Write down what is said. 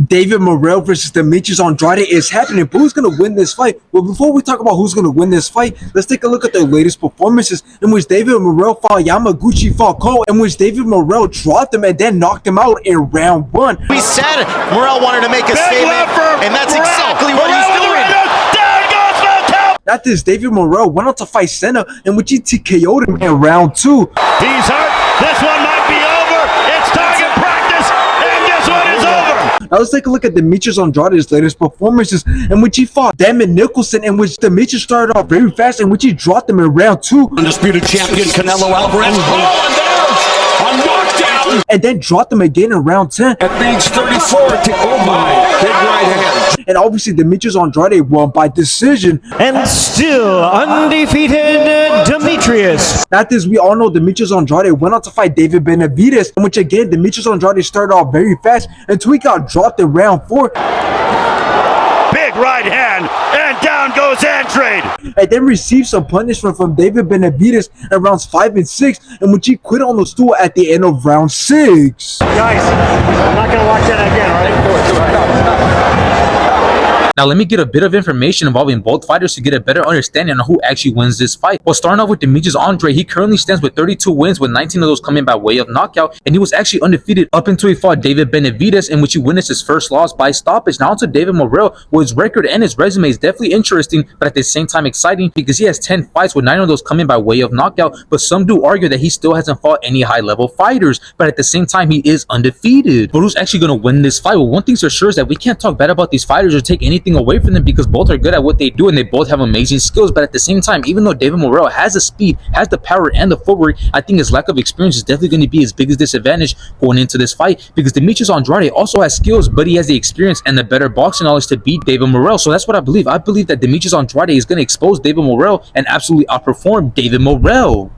David Morrell versus Demetrius Andrade is happening. But who's going to win this fight? Well, before we talk about who's going to win this fight, let's take a look at their latest performances, in which David Morrell fought Yamaguchi Falcao, in which David Morrell dropped him and then knocked him out in round 1. We said Morrell wanted to make a statement, and that's exactly what he's doing. After this, David Morrell went on to fight Senna, in which he TKO'd him in round 2. He's hurt. This one might be over. It's target practice, and this one is over. Now let's take a look at Demetrius Andrade's latest performances, in which he fought Damon Nicholson, in which Demetrius started off very fast, in which he dropped him in round 2. Undisputed champion Canelo Alvarez. On knockdown. And then dropped him again in round 10. At age 34, oh my, big right hand. And obviously Demetrius Andrade won by decision. And still undefeated Demetrius. After this, we all know Demetrius Andrade went on to fight David Benavidez, in which again Demetrius Andrade started off very fast until he got dropped in round 4. Big right hand, and down goes Andrade. And then received some punishment from David Benavidez in rounds 5 and 6, in which he quit on the stool at the end of round 6. Guys, I'm not going to watch that again, all right? Now let me get a bit of information involving both fighters to get a better understanding on who actually wins this fight. Well, starting off with Demetrius Andrade, he currently stands with 32 wins, with 19 of those coming by way of knockout, and he was actually undefeated up until he fought David Benavidez, in which he witnessed his first loss by stoppage. Now to David Morrell, well, his record and his resume is definitely interesting, but at the same time exciting, because he has 10 fights with 9 of those coming by way of knockout, but some do argue that he still hasn't fought any high-level fighters, but at the same time he is undefeated. But who's actually going to win this fight? Well, one thing's for sure is that we can't talk bad about these fighters or take anything away from them, because both are good at what they do and they both have amazing skills. But at the same time, even though David Morrell has the speed, has the power and the footwork, I think his lack of experience is definitely going to be his biggest disadvantage going into this fight, because Demetrius Andrade also has skills, but he has the experience and the better boxing knowledge to beat David Morrell. So that's what I believe. I believe that Demetrius Andrade is going to expose David Morrell and absolutely outperform David Morrell.